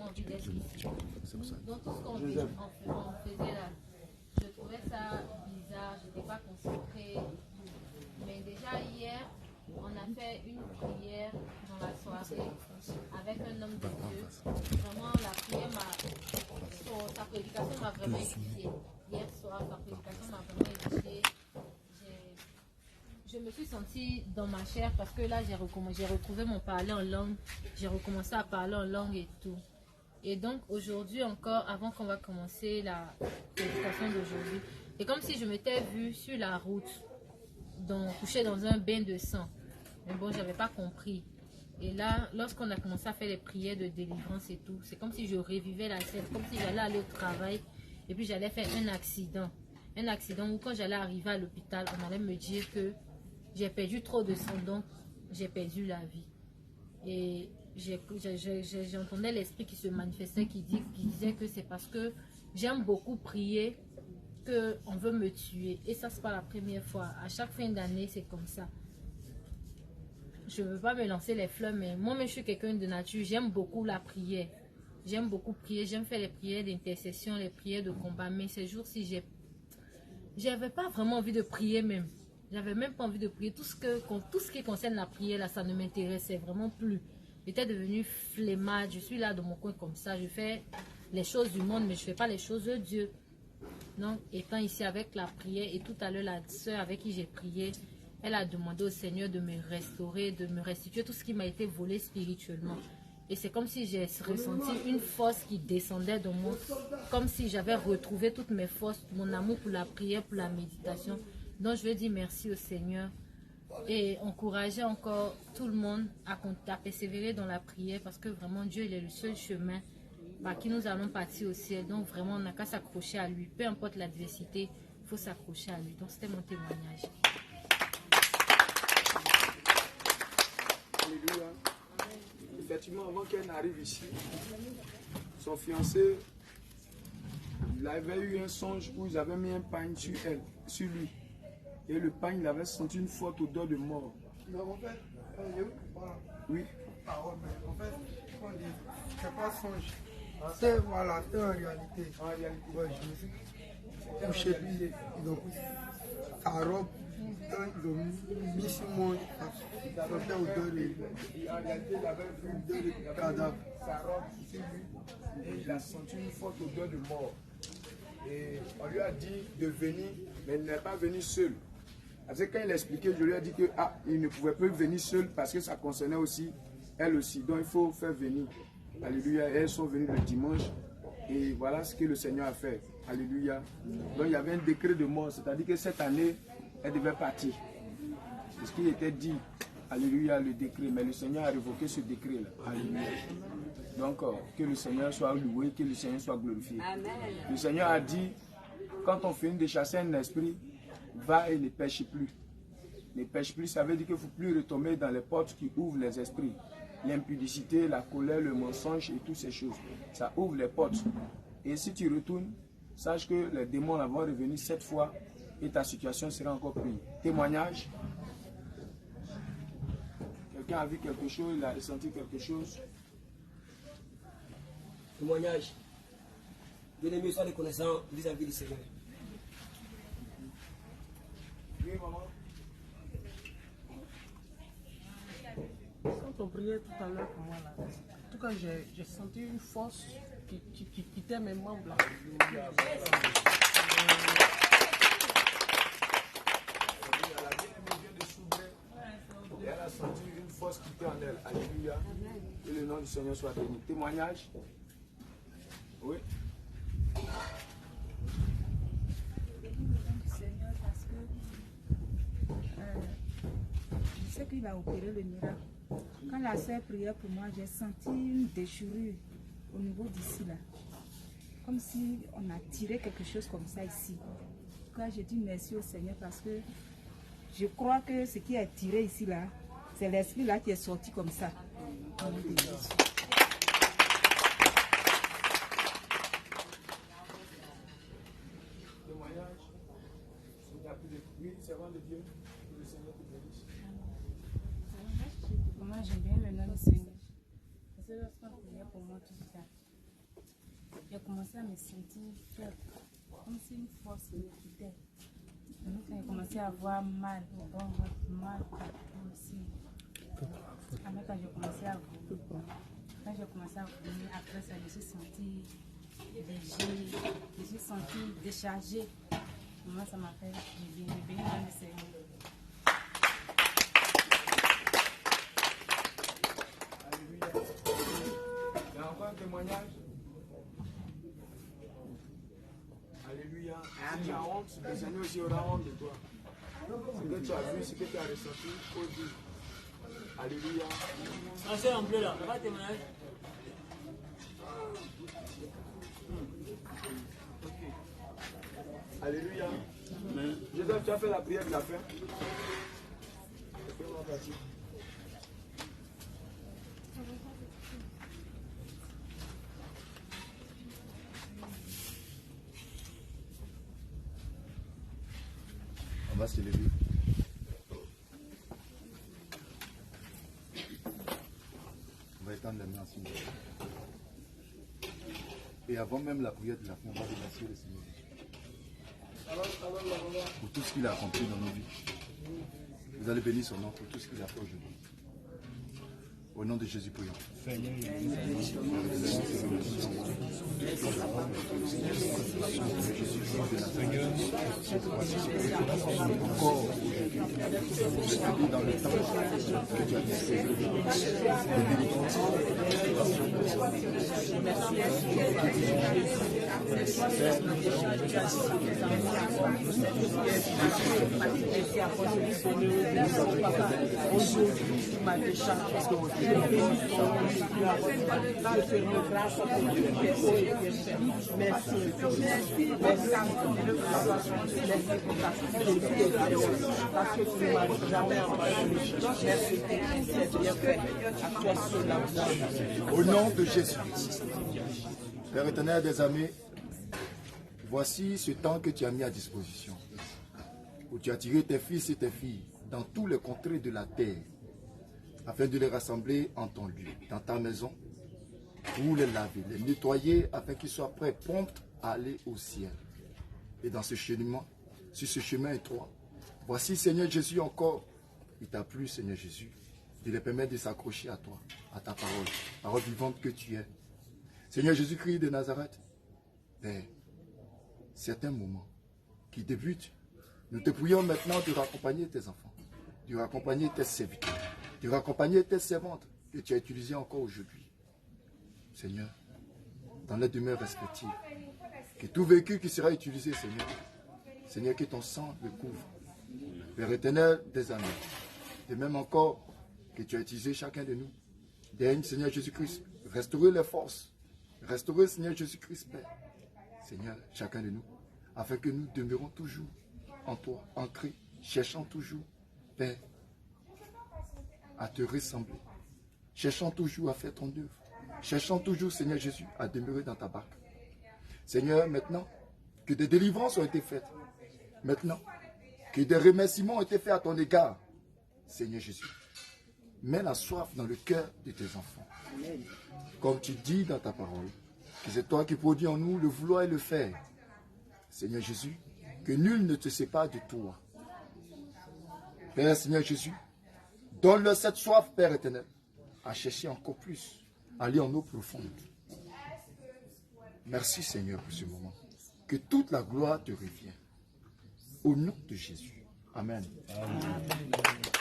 envie d'être ici. Donc tout ce qu'on faisait là, je trouvais ça bizarre, je n'étais pas concentrée. Mais déjà hier, on a fait une prière dans la soirée avec un homme de Dieu. Vraiment, la prière sa prédication m'a vraiment édifiée. Hier soir, sa prédication m'a vraiment édifiée. Je me suis sentie dans ma chair parce que là, j'ai retrouvé mon parler en langue. J'ai recommencé à parler en langue et tout. Et donc, aujourd'hui encore, avant qu'on va commencer la prédication d'aujourd'hui, c'est comme si je m'étais vue sur la route, couchée dans un bain de sang. Mais bon, je n'avais pas compris. Et là, lorsqu'on a commencé à faire les prières de délivrance et tout, c'est comme si je revivais la scène, comme si j'allais aller au travail et puis j'allais faire un accident. Un accident où quand j'allais arriver à l'hôpital, on allait me dire que j'ai perdu trop de sang, donc j'ai perdu la vie. Et j'entendais l'esprit qui se manifestait, qui disait que c'est parce que j'aime beaucoup prier qu'on veut me tuer. Et ça, c'est pas la première fois. À chaque fin d'année, c'est comme ça. Je ne veux pas me lancer les fleurs, mais moi-même, je suis quelqu'un de nature. J'aime beaucoup la prière. J'aime beaucoup prier. J'aime faire les prières d'intercession, les prières de combat. Mais ces jours-ci, j'avais pas vraiment envie de prier même. J'avais même pas envie de prier. Tout ce qui concerne la prière, là, ça ne m'intéressait vraiment plus. J'étais devenue flemmarde. Je suis là dans mon coin comme ça. Je fais les choses du monde, mais je ne fais pas les choses de Dieu. Donc, étant ici avec la prière, et tout à l'heure, la soeur avec qui j'ai prié, elle a demandé au Seigneur de me restaurer, de me restituer tout ce qui m'a été volé spirituellement. Et c'est comme si j'ai ressenti une force qui descendait de moi, comme si j'avais retrouvé toutes mes forces, mon amour pour la prière, pour la méditation. Donc je veux dire merci au Seigneur et encourager encore tout le monde à persévérer dans la prière parce que vraiment Dieu il est le seul chemin par qui nous allons partir au ciel. Donc vraiment on n'a qu'à s'accrocher à lui. Peu importe l'adversité, il faut s'accrocher à lui. Donc c'était mon témoignage. Alléluia. Effectivement, avant qu'elle n'arrive ici, son fiancé, il avait eu un songe où ils avaient mis un pain sur lui. Et le pain, il avait senti une forte odeur de mort. Donc en fait, oui. Parole, mais en fait, on dit, c'est pas songe. C'est voilà, c'est en réalité. En réalité. Ouais, je me suis couché, puis ils ont pris sa robe, ils ont mis sur moi, ça sentait odeur de. En réalité, il avait vu Odeur de cadavre. sa robe sur lui et il a senti une forte odeur de mort. Et on lui a dit de venir, mais il n'est pas venu seul. Parce que quand il expliquait, je lui ai dit que il ne pouvait pas venir seul parce que ça concernait aussi elle aussi. Donc il faut faire venir. Alléluia. Et elles sont venues le dimanche. Et voilà ce que le Seigneur a fait. Alléluia. Donc il y avait un décret de mort. C'est-à-dire que cette année, elle devait partir. C'est ce qui était dit. Alléluia, le décret. Mais le Seigneur a révoqué ce décret-là. Alléluia. Donc que le Seigneur soit loué, que le Seigneur soit glorifié. Amen. Le Seigneur a dit, quand on finit de chasser un esprit, va et ne pêche plus. Ne pêche plus, ça veut dire qu'il ne faut plus retomber dans les portes qui ouvrent les esprits. L'impudicité, la colère, le mensonge et toutes ces choses. Ça ouvre les portes. Et si tu retournes, sache que les démons vont revenir 7 fois et ta situation sera encore pire. Témoignage. Quelqu'un a vu quelque chose, il a ressenti quelque chose. Témoignage. Bien-aimé, sois reconnaissant vis-à-vis du Seigneur. Oui, maman. Quand on priait tout à l'heure pour moi, là, en tout cas, j'ai senti une force qui quittait mes membres. Là. Et elle a senti une force quitter en elle. Alléluia. Que le nom du Seigneur soit béni. Témoignage. Oui. Seigneur, parce que je sais qu'il va opérer le miracle. Quand la sœur priait pour moi, j'ai senti une déchirure au niveau d'ici là. Comme si on a tiré quelque chose comme ça ici. Quand je dis merci au Seigneur parce que je crois que ce qui est tiré ici là, c'est l'esprit là qui est sorti comme ça. Témoignage. Il n'y a plus de oui, servant de Dieu. Que le Seigneur te bénisse. Moi j'aime bien le nom du Seigneur. Parce que lorsqu'on priait pour moi tout ça, commencé à me sentir faible, comme si une force me quittait. Donc, j'ai commencé à avoir mal au ventre, mal partout aussi. Après, quand j'ai commencé à vomir, après ça, je me suis sentie léger, je me suis sentie déchargée. Moi, ça m'a fait du bien, dans le Seigneur. Alléluia. Il y a encore un témoignage. Alléluia. Si tu as honte, le Seigneur aussi aura honte de toi. Ce que tu as vu, ce que tu as ressenti, il faut dire. Alléluia. Ah, c'est en bleu là, pas de témoignage. Alléluia. Joseph, tu as fait la prière de la fin. On va se lever. On va étendre les mains ensemble. Et avant même la prière de la fin, on va remercier le Seigneur pour tout ce qu'il a accompli dans nos vies. Vous allez bénir son nom pour tout ce qu'il a fait aujourd'hui. Au nom de Jésus, prions. Encore dans le temps que tu as disposé au nom de Jésus. Père éternel des amis, voici ce temps que tu as mis à disposition, où tu as tiré tes fils et tes filles dans tous les contrées de la terre, afin de les rassembler en ton lieu, dans ta maison, pour les laver, les nettoyer, afin qu'ils soient prêts, prompts à aller au ciel. Et dans ce cheminement, sur ce chemin étroit, voici Seigneur Jésus encore, il t'a plu Seigneur Jésus, de les permettre de s'accrocher à toi, à ta parole, parole vivante que tu es. Seigneur Jésus-Christ de Nazareth, Père, certains moments qui débutent, nous te prions maintenant de raccompagner tes enfants, de raccompagner tes serviteurs, de raccompagner tes servantes que tu as utilisées encore aujourd'hui. Seigneur, dans les demeures respectives, que tout véhicule qui sera utilisé, Seigneur, Seigneur, que ton sang le couvre. Père éternel des amis, de même encore que tu as utilisé chacun de nous. Daigne, Seigneur Jésus-Christ, restaurer les forces, restaurer, Seigneur Jésus-Christ, Père, Seigneur, chacun de nous, afin que nous demeurons toujours en toi, ancrés, cherchant toujours, Père, à te ressembler, cherchant toujours à faire ton œuvre, cherchant toujours, Seigneur Jésus, à demeurer dans ta barque. Seigneur, maintenant, que des délivrances ont été faites, maintenant, que des remerciements ont été faits à ton égard, Seigneur Jésus, mets la soif dans le cœur de tes enfants. Comme tu dis dans ta parole, que c'est toi qui produis en nous le vouloir et le faire. Seigneur Jésus, que nul ne te sépare de toi. Père Seigneur Jésus, donne-leur cette soif, Père éternel, à chercher encore plus, à aller en eau profonde. Merci Seigneur pour ce moment. Que toute la gloire te revienne. Au nom de Jésus. Amen. Amen.